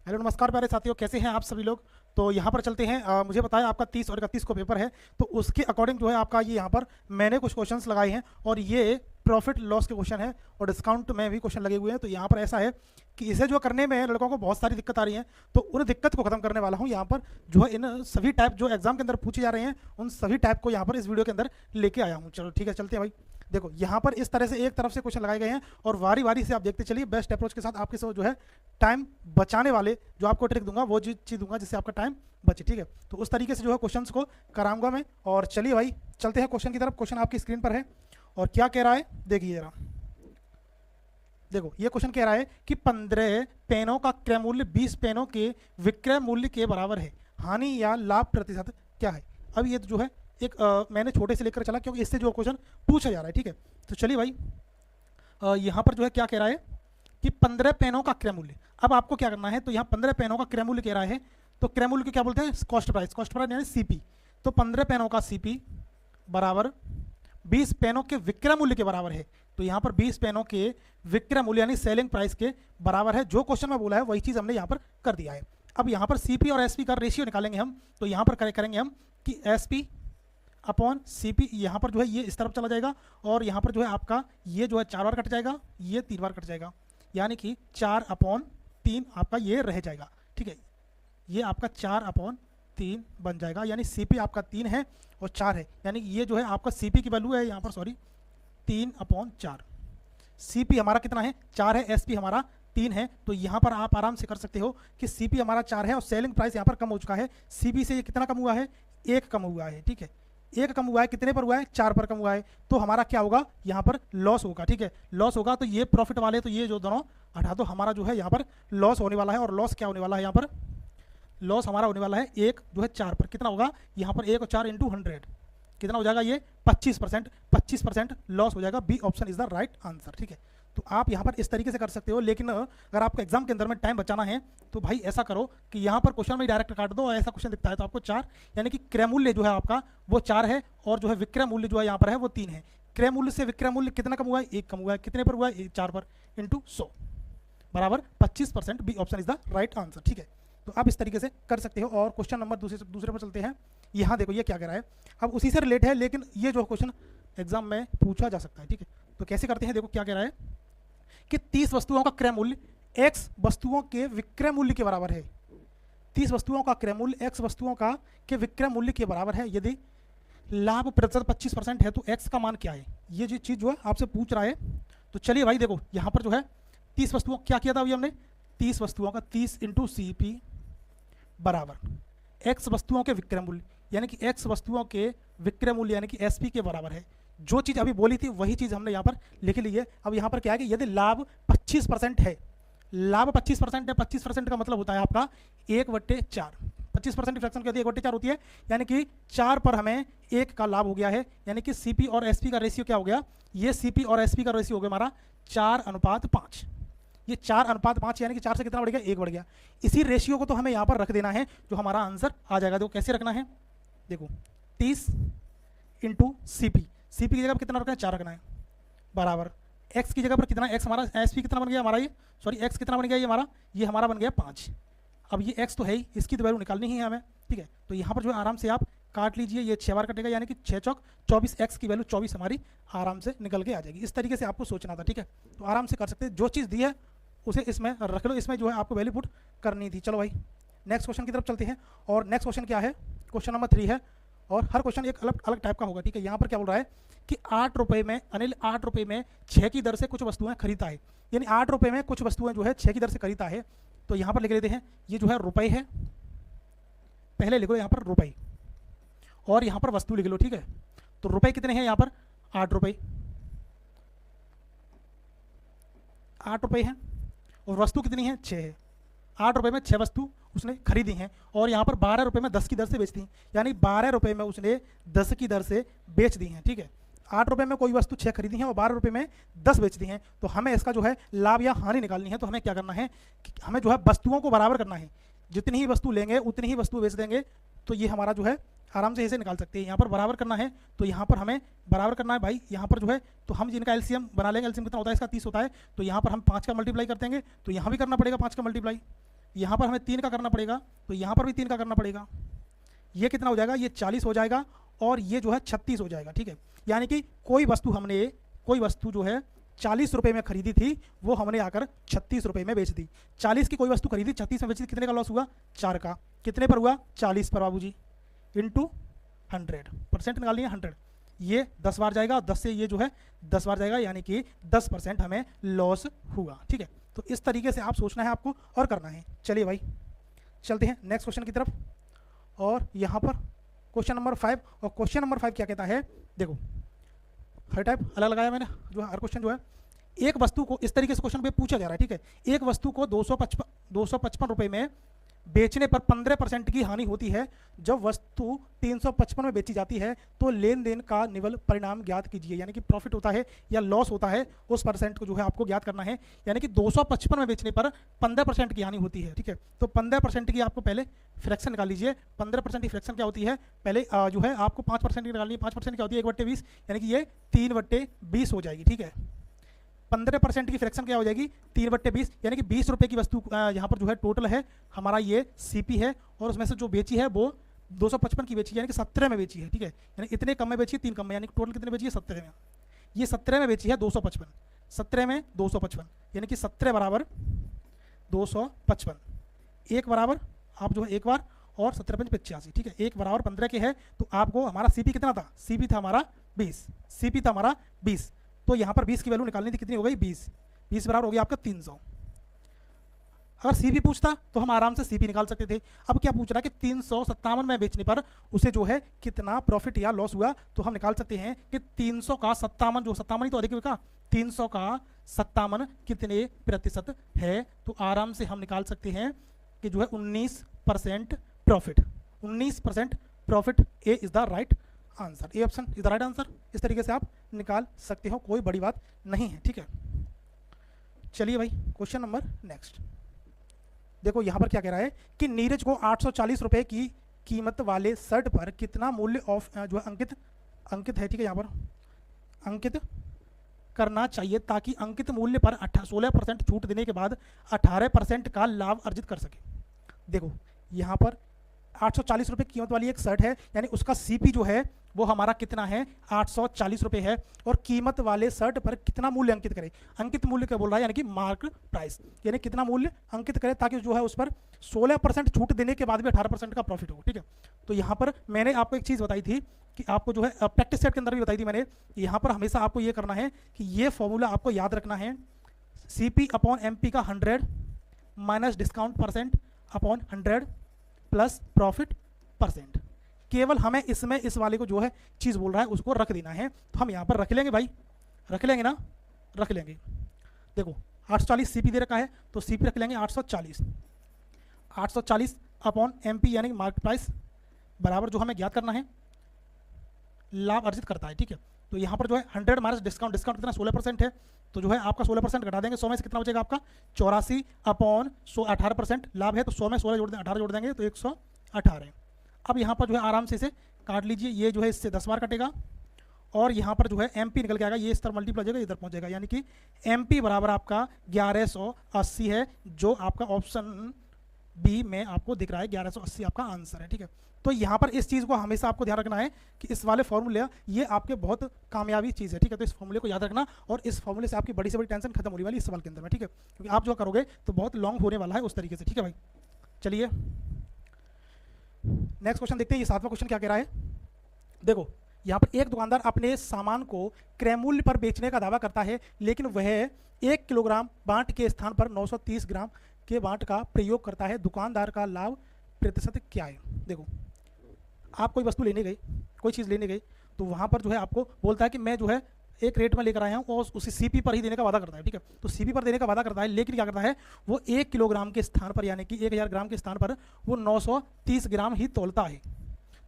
Hello नमस्कार प्यारे साथियों, कैसे हैं आप सभी लोग। तो यहाँ पर चलते हैं। मुझे बताया आपका 30 और 31 को पेपर है, तो उसके अकॉर्डिंग जो है आपका ये यहाँ पर मैंने कुछ क्वेश्चंस लगाए हैं और ये प्रॉफिट लॉस के क्वेश्चन है और डिस्काउंट में भी क्वेश्चन लगे हुए हैं। तो यहाँ पर ऐसा है कि इसे जो करने में लड़कों को बहुत सारी दिक्कत आ रही है, तो उन दिक्कत को खत्म करने वाला हूँ यहाँ पर। जो है इन सभी टाइप जो एग्जाम के अंदर पूछे जा रहे हैं उन सभी टाइप को यहाँ पर इस वीडियो के अंदर लेके आया हूँ। चलो ठीक है, चलते हैं भाई। देखो यहाँ पर इस तरह से एक तरफ से क्वेश्चन लगाए गए हैं और वारी वारी से आप देखते चलिए। बेस्ट अप्रोच के साथ आपके जो है टाइम बचाने वाले जो आपको ट्रिक दूंगा वो चीज़ दूंगा जिससे आपका टाइम बचे। ठीक है, तो उस तरीके से जो है क्वेश्चंस को कराऊंगा मैं। और चलिए भाई चलते हैं क्वेश्चन की तरफ। क्वेश्चन आपकी स्क्रीन पर है और क्या कह रहा है देखिए जरा। देखो ये क्वेश्चन कह रहा है कि 15 पेनों का क्रय मूल्य 20 पेनों के विक्रय मूल्य के बराबर है, हानि या लाभ प्रतिशत क्या है। अब ये जो है एक मैंने छोटे से लेकर चला क्योंकि इससे जो क्वेश्चन पूछा जा रहा है। ठीक है, तो चलिए भाई यहाँ पर जो है क्या कह रहा है कि 15 पेनों का क्रय मूल्य। अब आपको क्या करना है, तो यहाँ 15 पेनों का क्रय मूल्य कह रहा है, तो क्रय मूल्य को क्या बोलते हैं, कॉस्ट प्राइस। कॉस्ट प्राइस यानी सीपी। तो 15 पेनों का सीपी बराबर 20 पेनों के विक्रय मूल्य के बराबर है। तो यहाँ पर 20 पेनों के विक्रय मूल्य यानी सेलिंग प्राइस के बराबर है। जो क्वेश्चन में बोला है वही चीज़ हमने यहाँ पर कर दिया है। अब यहाँ पर सीपी और एसपी का रेशियो निकालेंगे हम। तो यहाँ पर करेंगे हम कि एसपी अपॉन सीपी, यहाँ पर जो है ये इस तरफ चला जाएगा और यहाँ पर जो है आपका ये जो है 4 बार कट जाएगा, ये 3 बार कट जाएगा, यानी कि 4/3 आपका ये रह जाएगा। ठीक है, ये आपका 4/3 बन जाएगा, यानी सीपी आपका 3 है और 4 है, यानी ये जो है आपका सीपी की वैल्यू है यहाँ पर 3/4। सीपी हमारा कितना है, 4 है, एसपी हमारा 3 है। तो यहाँ पर आप आराम से कर सकते हो कि सीपी हमारा 4 है और सेलिंग प्राइस यहाँ पर कम हो चुका है। सीपी से ये कितना कम हुआ है, 1 कम हुआ है। ठीक है, 1 कम हुआ है, कितने पर हुआ है, 4 पर कम हुआ है। तो हमारा क्या होगा, यहाँ पर लॉस होगा। ठीक है, लॉस होगा, तो ये प्रॉफिट वाले तो ये जो दोनों हटा दो, हमारा जो है यहाँ पर लॉस होने वाला है। और लॉस क्या होने वाला है, यहाँ पर लॉस हमारा होने वाला है 1 जो है 4 पर। कितना होगा, यहाँ पर 1 और 4 इंटू 100 कितना हो जाएगा, ये 25% लॉस हो जाएगा। B option is the right answer. ठीक है, तो आप यहाँ पर इस तरीके से कर सकते हो, लेकिन अगर आपको एग्जाम के अंदर में टाइम बचाना है तो भाई ऐसा करो कि यहाँ पर क्वेश्चन में डायरेक्ट काट दो। ऐसा क्वेश्चन दिखता है तो आपको 4 यानी कि क्रय मूल्य जो है आपका वो 4 है और जो है विक्रय मूल्य जो है यहाँ पर है वो 3 है। क्रय मूल्य से विक्रय मूल्य कितना कम हुआ है, 1 कम हुआ है। कितने पर हुआ है, 4 पर, इंटू 100 बराबर 25%। B option is the right answer. ठीक है, तो आप इस तरीके से कर सकते हो। और क्वेश्चन नंबर दूसरे पर चलते हैं। यहाँ देखो ये क्या कह रहा है, अब उसी से रिलेट है लेकिन ये जो क्वेश्चन एग्जाम में पूछा जा सकता है। ठीक है, तो कैसे करते हैं, देखो क्या कह रहा है कि 30 वस्तुओं का क्रय मूल्य x वस्तुओं के विक्रय मूल्य के बराबर है। 30 वस्तुओं का क्रय मूल्य x वस्तुओं का के विक्रय मूल्य के बराबर है। यदि लाभ प्रतिशत 25% है तो x का मान क्या है। ये जो चीज़ जो है आपसे पूछ रहा है। तो चलिए भाई देखो यहाँ पर जो है 30 वस्तुओं क्या किया था अभी हमने, 30 वस्तुओं का 30 इंटू CP बराबर x वस्तुओं के विक्रय मूल्य यानी कि x वस्तुओं के विक्रय मूल्य यानी कि SP के बराबर है। जो चीज़ अभी बोली थी वही चीज़ हमने यहाँ पर लिख ली है। अब यहाँ पर क्या है कि यदि लाभ 25% है, लाभ 25% है, 25% का मतलब होता है आपका 1/4। 25% फ्रैक्शन की 1/4 होती है, यानी कि 4 पर हमें 1 का लाभ हो गया है। यानी कि CP और SP का रेशियो क्या हो गया, ये CP और SP का रेशियो हो गया हमारा 4:5। ये 4:5 यानी कि 4 से कितना बढ़ गया, 1 बढ़ गया। इसी रेशियो को तो हमें यहाँ पर रख देना है, जो हमारा आंसर आ जाएगा। देखो कैसे रखना है, देखो 30 इंटू CP की जगह पर कितना रखना है, 4 रखना है, बराबर x की जगह पर कितना, x हमारा SP कितना बन गया हमारा, ये सॉरी x कितना बन गया, ये हमारा बन गया 5। अब ये x तो है ही, इसकी तो वैल्यू निकालनी ही है हमें। ठीक है, तो यहाँ पर जो है आराम से आप काट लीजिए, ये 6 बार कटेगा, यानी कि 6 चौक 24, x की वैल्यू 24 हमारी आराम से निकल के आ जाएगी। इस तरीके से आपको सोचना था। ठीक है, तो आराम से कर सकते हैं, जो चीज़ दी है उसे इसमें रख लो, इसमें जो है आपको वैल्यू पुट करनी थी। चलो भाई नेक्स्ट क्वेश्चन की तरफ चलते हैं। और नेक्स्ट क्वेश्चन क्या है, क्वेश्चन नंबर 3 है और हर क्वेश्चन एक अलग अलग टाइप का होगा। ठीक है, यहाँ पर क्या बोल रहा है कि 8 रुपये में अनिल 8 रुपये में 6 की दर से कुछ वस्तुएं खरीदता है। यानी 8 रुपये में कुछ वस्तुएं जो है 6 की दर से खरीदता है। तो यहाँ पर लिख लेते हैं, ये जो है रुपये है, पहले लिखो यहाँ पर रुपये और यहाँ पर वस्तु लिख लो। ठीक है, तो रुपये कितने हैं यहाँ पर, 8 रुपये, 8 रुपये हैं और वस्तु कितनी है, 6 है। 8 रुपये में 6 वस्तु उसने खरीदी हैं और यहाँ पर 12 रुपये में 10 की दर से बेचती हैं, यानी 12 रुपये में उसने 10 की दर से बेच दी हैं। ठीक है, 8 रुपये में कोई वस्तु 6 खरीदी हैं और 12 रुपये में 10 बेच दी हैं। तो हमें इसका जो है लाभ या हानि निकालनी है। तो हमें क्या करना है कि हमें जो है वस्तुओं को बराबर करना है, जितनी ही वस्तु लेंगे उतनी ही वस्तु बेच देंगे। तो ये हमारा जो है आराम से इसे निकाल सकते हैं। यहाँ पर बराबर करना है, तो यहाँ पर हमें बराबर करना है भाई। यहाँ पर जो है तो हम जिनका एलसीएम बना लेंगे, एलसीएम कितना होता है इसका, 30 होता है। तो यहाँ पर हम 5 का मल्टीप्लाई कर देंगे, तो यहाँ भी करना पड़ेगा 5 का मल्टीप्लाई। यहाँ पर हमें 3 का करना पड़ेगा, तो यहाँ पर भी 3 का करना पड़ेगा। ये कितना हो जाएगा, ये 40 हो जाएगा और ये जो है 36 हो जाएगा, ठीक है। यानी कि कोई वस्तु जो है 40 रुपये में खरीदी थी, वो हमने आकर 36 रुपये में बेच दी। 40 की कोई वस्तु खरीदी, 36 में बेच दी, कितने का लॉस हुआ, 4 का। कितने पर हुआ, 40 पर बाबूजी, इंटू 100%, निकाल लिया 100। ये 10 बार जाएगा और 10 से ये जो है 10 बार जाएगा, यानी कि 10% हमें लॉस हुआ, ठीक है। तो इस तरीके से आप सोचना है आपको और करना है। चलिए भाई चलते हैं नेक्स्ट क्वेश्चन की तरफ। और यहाँ पर क्वेश्चन नंबर 5, और क्वेश्चन नंबर 5 क्या कहता है, देखो हर टाइप अलग लगाया मैंने, जो हर क्वेश्चन जो है एक वस्तु को इस तरीके से क्वेश्चन पे पूछा जा रहा है, ठीक है। एक वस्तु को 255 रुपये में बेचने पर 15% की हानि होती है। जब वस्तु 355 में बेची जाती है तो लेन देन का निवल परिणाम ज्ञात कीजिए, यानी कि प्रॉफिट होता है या लॉस होता है, उस परसेंट को जो है आपको ज्ञात करना है। यानी कि 255 में बेचने पर 15% की हानि होती है, ठीक है। तो 15% की आपको पहले फ्रैक्शन निकाल लीजिए। 15% की फ्रैक्शन क्या होती है, पहले जो है आपको 5% की निकालनी है। 5% क्या होती है, 1/20, यानी कि ये 3/20 हो जाएगी, ठीक है। 15% की फ्रैक्शन क्या हो जाएगी, 3/20, यानी कि 20 रुपये की वस्तु यहाँ पर जो है टोटल है हमारा, ये सीपी है, और उसमें से जो बेची है वो 255 की बेची है, यानी कि 17 में बेची है, ठीक है। यानी इतने कम में बेची है, 3 कम में, यानी कि टोटल कितने बेची है, 17 में। ये 17 में बेची है 255, 17 में 255, यानी कि 17 बराबर 255, 1 बराबर आप जो है 1 बार, और 17×5 = 85, ठीक है। 1 बराबर 15 के है, तो आपको हमारा सीपी कितना था, सीपी था हमारा 20, सीपी था हमारा 20। तो यहाँ पर 20 की वैल्यू निकालनी थी, कितनी हो गई, 20 बराबर हो गया आपका 300। अगर सीपी पूछता तो हम आराम से सीपी निकाल सकते थे। अब क्या पूछ रहा है कि 357 में बेचने पर उसे जो है कितना प्रॉफिट या लॉस हुआ, तो हम निकाल सकते हैं कि 300 का 57, जो 57 ही तो अधिक का, 300 का 57 कितने प्रतिशत है, तो आराम से हम निकाल सकते हैं कि जो है 19% profit. 19% profit, A is the right answer, A option is the right answer. इस तरीके से आप निकाल सकते हो, कोई बड़ी बात नहीं है, ठीक है। चलिए भाई क्वेश्चन नंबर नेक्स्ट। देखो यहाँ पर क्या कह रहा है कि नीरज को 840 रुपये की कीमत वाले शर्ट पर कितना मूल्य ऑफ जो है अंकित है, ठीक है, यहाँ पर अंकित करना चाहिए ताकि अंकित मूल्य पर 16% छूट देने के बाद 18% का लाभ अर्जित कर सके। देखो यहाँ पर 840 रुपये कीमत वाली एक शर्ट है, यानी उसका सीपी जो है वो हमारा कितना है, 840 रुपये है, और कीमत वाले शर्ट पर कितना मूल्य अंकित करें, अंकित मूल्य क्या बोल रहा है, यानी कि मार्क प्राइस, यानी कितना मूल्य अंकित करें ताकि जो है उस पर 16% छूट देने के बाद भी 18% का प्रॉफिट हो, ठीक है। तो यहाँ पर मैंने आपको एक चीज़ बताई थी कि आपको जो है प्रैक्टिस सेट के अंदर भी बताई थी मैंने, यहाँ पर हमेशा आपको ये करना है कि ये फॉर्मूला आपको याद रखना है, CP/MP का 100 minus discount percent upon 100 plus profit percent. केवल हमें इसमें इस वाले को जो है चीज़ बोल रहा है उसको रख देना है, तो हम यहाँ पर रख लेंगे भाई, रख लेंगे ना, रख लेंगे। देखो 840 सीपी दे रखा है, तो सीपी रख लेंगे 840 अपॉन MP यानी मार्केट प्राइस बराबर जो हमें ज्ञात करना है लाभ अर्जित करता है, ठीक है। तो यहाँ पर जो है 100 माइनस डिस्काउंट कितना 16% है, तो जो है आपका 16% घटा देंगे, 100 में से कितना बचेगा आपका 84 अपॉन 100, 18% लाभ है, तो 100 में 16 जोड़ देंगे, 18 जोड़ देंगे तो 118। अब यहाँ पर जो है आराम से इसे काट लीजिए, ये जो है इससे 10 बार कटेगा, और यहाँ पर जो है MP निकल के आएगा, ये इस तरफ मल्टीप्लाई हो जाएगा, इधर पहुँच जाएगा, यानी कि MP बराबर आपका 1180 है, जो आपका ऑप्शन बी में आपको दिख रहा है, 1180 आपका आंसर है, ठीक है। तो यहाँ पर इस चीज़ को हमेशा आपको ध्यान रखना है कि इस वाले फॉर्मूले ये आपके बहुत कामयाबी चीज़ है, ठीक है। तो इस फॉर्मूले को याद रखना, और इस फॉर्मूले से आपकी बड़ी से बड़ी टेंशन खत्म होने वाली इस सवाल के अंदर में, ठीक है, क्योंकि आप जो करोगे तो बहुत लॉन्ग होने वाला है उस तरीके से, ठीक है भाई। चलिए नेक्स्ट क्वेश्चन देखते हैं, ये 7वां क्वेश्चन क्या कह रहा है। देखो यहाँ पर एक दुकानदार अपने सामान को क्रय मूल्य पर बेचने का दावा करता है, लेकिन वह 1 किलोग्राम बांट के स्थान पर 930 ग्राम के बांट का प्रयोग करता है। दुकानदार का लाभ प्रतिशत क्या है। देखो आप कोई वस्तु लेने गए, कोई चीज़ लेने गए, तो वहाँ पर जो है आपको बोलता है कि मैं जो है एक रेट में लेकर आया हूँ, और उसी सीपी पर ही देने का वादा करता है, ठीक है। तो सीपी पर देने का वादा करता है, लेकिन क्या करता है वो 1 किलोग्राम के स्थान पर, यानी कि 1000 ग्राम के स्थान पर वो 930 ग्राम ही तोलता है।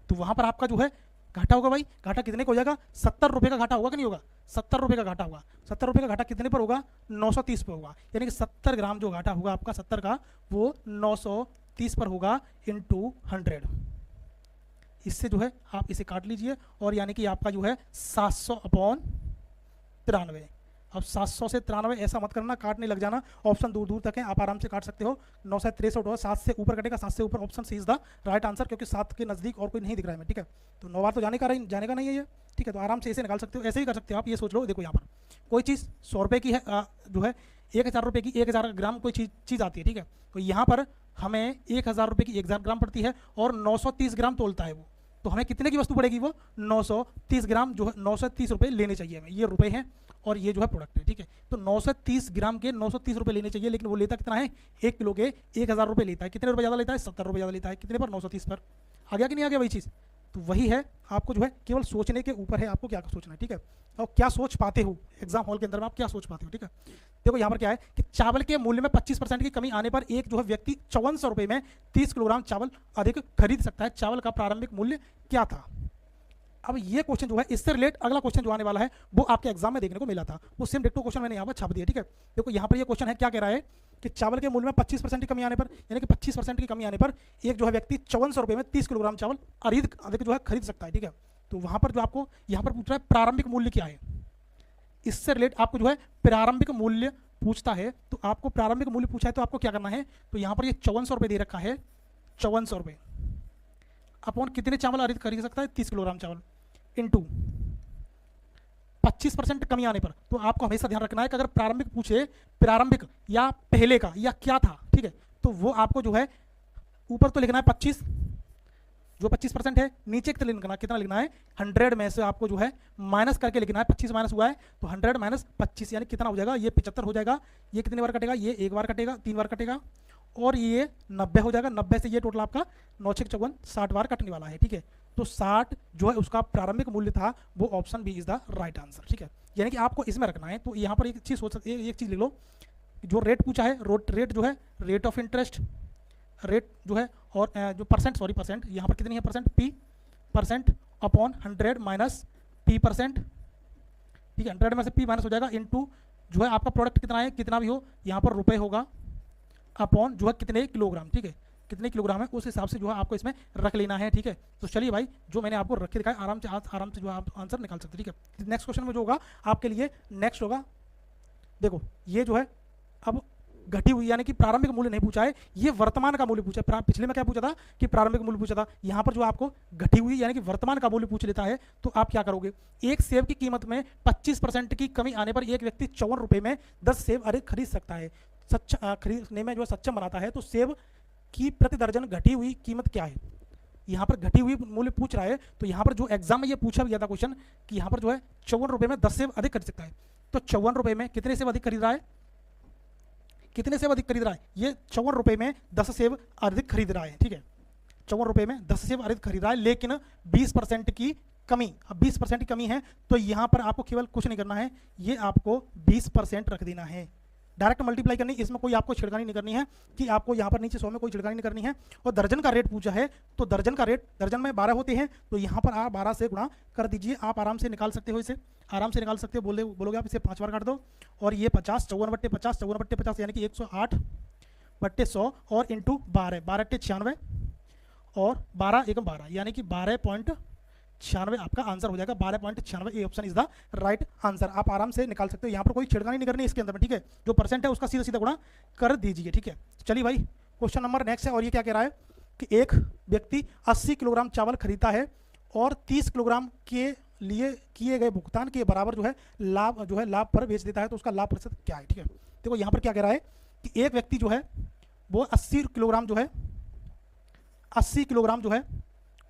तो वहाँ पर आपका जो है घाटा होगा भाई, घाटा कितने का हो जाएगा, 70 रुपये का घाटा होगा कि नहीं होगा, 70 रुपये का घाटा होगा। 70 रुपये का घाटा कितने पर होगा, 930 पर होगा, यानी कि 70 ग्राम जो घाटा होगा आपका 70 का, वो 930 पर होगा इंटू 100। इससे जो है आप इसे काट लीजिए, और यानी कि आपका जो है 700 अपॉन 93, अब 700 से 93 ऐसा मत करना, काटने लग जाना, ऑप्शन दूर दूर तक है, आप आराम से काट सकते हो। 9 से 63 होगा, 7 से ऊपर कटेगा, 7 से ऊपर option C is the right answer, क्योंकि 7 के नज़दीक और कोई नहीं दिख रहा है मैं, ठीक है। तो 9 बार तो जाने का नहीं है ये, ठीक है। तो आराम से ऐसे निकाल सकते हो, ऐसे ही कर सकते हो आप। ये सोच लो, देखो यहाँ पर कोई चीज़ 100 रुपये की है, जो है 1000 रुपये की 1000 ग्राम कोई चीज़ आती है, ठीक है। तो यहाँ पर हमें 1000 रुपये की 1000 ग्राम पड़ती है और 930 ग्राम तोलता है वो, तो हमें कितने की वस्तु पड़ेगी? वो 930 ग्राम जो है 930 रुपये लेने चाहिए हमें, ये रुपए हैं और ये जो है प्रोडक्ट है, ठीक है। तो 930 ग्राम के 930 रुपये लेने चाहिए, लेकिन वो लेता कितना है? 1 किलो के 1000 रुपये लेता है। कितने रुपये ज़्यादा लेता है? 70 रुपये ज़्यादा लेता है। कितने पर? 930 पर। आ गया कि नहीं आ गया वही चीज़? तो वही है, आपको जो है केवल सोचने के ऊपर है, आपको क्या सोचना है, ठीक है। और क्या सोच पाते हो एग्जाम हॉल के अंदर में, आप क्या सोच पाते हो, ठीक है। देखो यहाँ पर क्या है कि चावल के मूल्य में 25% की कमी आने पर एक जो है व्यक्ति 5400 रुपये में 30 किलोग्राम चावल अधिक खरीद सकता है। चावल का प्रारंभिक मूल्य क्या था? अब ये क्वेश्चन जो है, इससे रिलेट अगला क्वेश्चन जो आने वाला है वो आपके एग्जाम में देखने को मिला था, वो सेम डिक्टो क्वेश्चन मैंने यहाँ पर छाप दिया, ठीक है। देखो यहाँ पर ये क्वेश्चन है, क्या कह रहा है कि चावल के मूल्य में 25% की कमी आने पर, यानी कि 25% की कमी आने पर एक जो है व्यक्ति 5400 रुपये में 30 किलोग्राम चावल अधिक जो है खरीद सकता है, ठीक है। तो वहाँ पर जो आपको यहाँ पर पूछ रहा है प्रारंभिक मूल्य क्या है, इससे रिलेट आपको जो है प्रारंभिक मूल्य पूछता है। तो आपको प्रारंभिक मूल्य पूछा है तो आपको क्या करना है, तो यहाँ पर ये 5400 रुपये दे रखा है, 5400 रुपये अपॉन कितने चावल अधिक खरीद सकता है? 30 किलोग्राम चावल इंटू 25% कमी आने पर। तो आपको हमेशा ध्यान रखना है कि अगर प्रारंभिक पूछे, प्रारंभिक या पहले का या क्या था, ठीक है, तो वो आपको जो है ऊपर तो लिखना है 25, जो 25% है, नीचे कितना लिखना है? 100 में से आपको जो है माइनस करके लिखना है। 25 माइनस हुआ है तो 100 माइनस 25 यानी कितना हो जाएगा? ये 75 हो जाएगा। ये कितने बार कटेगा? ये 1 बार कटेगा, 3 बार कटेगा और ये 90 हो जाएगा। 90 से ये टोटल आपका 9 6 54 60 बार कटने वाला है, ठीक है। तो 60 जो है उसका प्रारंभिक मूल्य था, वो option B is the right answer, ठीक है। यानी कि आपको इसमें रखना है। तो यहाँ पर एक चीज़ सोच सकते, एक चीज़ लिख लो, जो रेट पूछा है, रेट जो है रेट ऑफ इंटरेस्ट, रेट जो है और जो परसेंट यहाँ पर कितनी है? Percent upon 100 minus P percent, ठीक है। 100 में से पी माइनस हो जाएगा इनटू जो है आपका प्रोडक्ट कितना है, कितना भी हो, यहाँ पर रुपए होगा अपॉन जो है कितने किलोग्राम, ठीक है, कितने किलोग्राम है उस हिसाब से जो है आपको इसमें रख लेना है, ठीक है। तो चलिए भाई, जो मैंने आपको रख के दिखाया आराम से जो है आप आंसर निकाल सकते हैं, ठीक है। नेक्स्ट क्वेश्चन में जो होगा आपके लिए नेक्स्ट होगा, देखो ये जो है अब घटी हुई, यानी कि प्रारंभिक मूल्य नहीं पूछा है, ये वर्तमान का मूल्य पूछा है। पिछले में क्या पूछा था कि प्रारंभिक मूल्य पूछा था, यहाँ पर जो आपको घटी हुई यानी कि वर्तमान का मूल्य पूछ लेता है, तो आप क्या करोगे? एक सेब की कीमत में 25% की कमी आने पर एक व्यक्ति 54 रुपये में 10 सेब अधिक खरीद सकता है। खरीदने में जो है सक्षम बनाता है, तो सेब की प्रति दर्जन घटी हुई कीमत क्या है? यहाँ पर घटी हुई मूल्य पूछ रहा है। तो यहाँ पर जो एग्जाम में ये पूछा गया था क्वेश्चन कि यहाँ पर जो है 54 रुपये में 10 सेब अधिक खरीद सकता है, तो 54 रुपये में कितने सेब अधिक खरीद रहा है? कितने सेब अधिक खरीद रहा है? ये 54 रुपये में 10 सेब अधिक खरीद रहा है, ठीक है। 54 रुपये में 10 सेब अधिक खरीद रहा है, लेकिन 20% की कमी, अब 20% की कमी है तो यहाँ पर आपको केवल कुछ नहीं करना है, ये आपको 20% रख देना है, डायरेक्ट मल्टीप्लाई करनी, इसमें कोई आपको छिड़कानी नहीं करनी है कि आपको यहाँ पर नीचे 100 में कोई छिड़कानी नहीं करनी है। और दर्जन का रेट पूछा है, तो दर्जन का रेट, दर्जन में 12 होते हैं, तो यहाँ पर आप 12 से गुणा कर दीजिए, आप आराम से निकाल सकते हो, इसे आराम से निकाल सकते हो। बोलोगे आप इसे 5 बार काट दो और ये 50, 54/50 यानी कि 108/100 और इंटू 12, 12/96 और 12 एकम 12 यानी कि 12.96 आपका आंसर हो जाएगा। 12.96 A option is the right answer. आप आराम से निकाल सकते हो, यहाँ पर कोई छिड़कानी नहीं करनी इसके अंदर में, ठीक है। जो परसेंट है उसका सीधा सीधा गुणा कर दीजिए, ठीक है। चलिए भाई, क्वेश्चन नंबर नेक्स्ट है, और ये क्या कह रहा है कि एक व्यक्ति 80 किलोग्राम चावल खरीदता है और 30 किलोग्राम के लिए किए गए भुगतान के बराबर जो है लाभ पर बेच देता है, तो उसका लाभ प्रतिशत क्या है, ठीक है। देखो यहाँ पर क्या कह रहा है कि एक व्यक्ति जो है वो 80 किलोग्राम जो है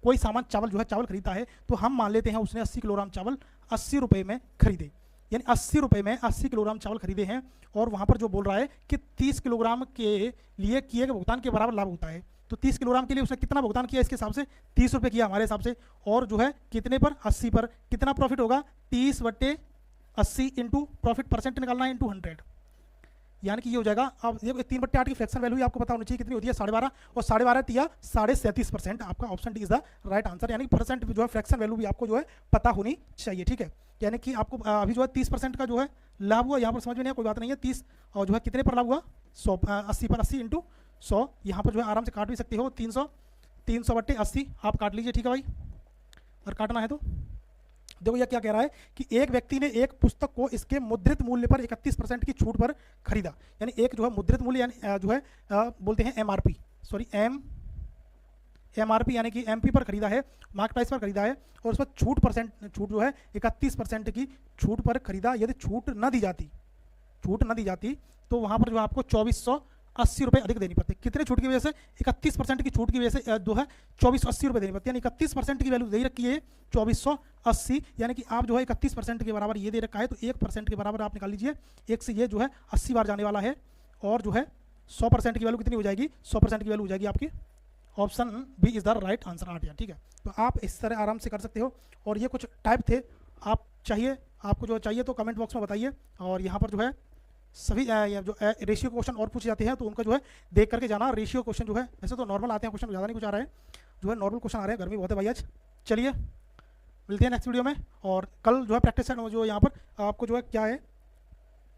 कोई सामान चावल खरीदता है, तो हम मान लेते हैं उसने 80 किलोग्राम चावल 80 रुपये में खरीदे, यानी 80 रुपये में 80 किलोग्राम चावल खरीदे हैं। और वहाँ पर जो बोल रहा है कि 30 किलोग्राम के लिए किए गए भुगतान के बराबर लाभ होता है, तो 30 किलोग्राम के लिए उसने कितना भुगतान किया? इसके हिसाब से 30 रुपये किया हमारे हिसाब से, और जो है कितने पर? 80 पर। कितना प्रॉफिट होगा? 30/80 इंटू प्रॉफिट परसेंट निकालना है इंटू 100, यानी कि ये हो जाएगा। अब ये 3/8 की फ्रैक्शन वैल्यू आपको पता होनी चाहिए कितनी होती है, 12.5, और 12.5 तिया 37%। आपका option D is the right answer, यानी परसेंट जो है फ्रैक्शन वैल्यू भी आपको जो है पता होनी चाहिए, ठीक है। यानी कि आपको अभी जो है 30% का जो है लाभ हुआ, यहाँ पर समझ में नहीं है, कोई बात नहीं है। 30 और जो है कितने पर लाभ हुआ? 80 पर 80 इंटू 100, यहाँ पर जो है आराम से काट भी सकते हो, 300/80 आप काट लीजिए, ठीक है भाई, और काटना है तो देखो यह क्या कह रहा है कि एक व्यक्ति ने एक पुस्तक को इसके मुद्रित मूल्य पर 31% की छूट पर खरीदा, यानी एक जो है मुद्रित मूल्य यानी जो है बोलते हैं एमआरपी, सॉरी एमआरपी यानी कि एमपी पर खरीदा है, मार्केट प्राइस पर खरीदा है, और उस पर छूट जो है 31% की छूट पर खरीदा। यदि छूट न दी जाती तो वहाँ पर जो आपको 2480 रुपये अधिक देनी पड़ती। कितने छूट की वजह से? 31% की छूट की वजह से जो है 2480 रुपये देनी पड़ती, यानी 31% की वैल्यू दे रखी है 2480, यानी कि आप जो है 31% के बराबर ये दे रखा है, तो 1% के बराबर आप निकाल लीजिए, एक से ये जो है 80 बार जाने वाला है, और जो है 100% की वैल्यू कितनी हो जाएगी? 100% की वैल्यू हो जाएगी आपकी option B is the right answer 8 यार, ठीक है। तो आप इस तरह आराम से कर सकते हो। और ये कुछ टाइप थे, आपको जो चाहिए तो कमेंट बॉक्स में बताइए। और यहाँ पर जो है सभी जो रेशियो क्वेश्चन और पूछे जाते हैं तो उनका जो है देख करके जाना। रेशियो क्वेश्चन जो है वैसे तो नॉर्मल आते हैं क्वेश्चन, ज़्यादा नहीं कुछ आ रहा है, जो है नॉर्मल क्वेश्चन आ रहे हैं। गर्मी बहुत है भाई आज। चलिए मिलते हैं नेक्स्ट वीडियो में, और कल जो है प्रैक्टिस जो यहाँ पर आपको जो है क्या है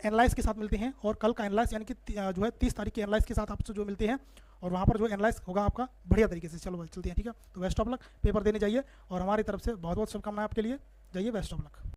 एनालाइज के साथ मिलते हैं, और कल का एनालाइज यानी कि जो है 30 तारीख के एनालाइज के साथ आपसे जो मिलते हैं, और वहाँ पर जो एनालाइज होगा आपका बढ़िया तरीके से। चलो भाई चलते हैं, ठीक है। तो बेस्ट ऑफ लक, पेपर देने जाइए, और हमारी तरफ से बहुत बहुत शुभकामनाएं आपके लिए। जाइए, बेस्ट ऑफ लक।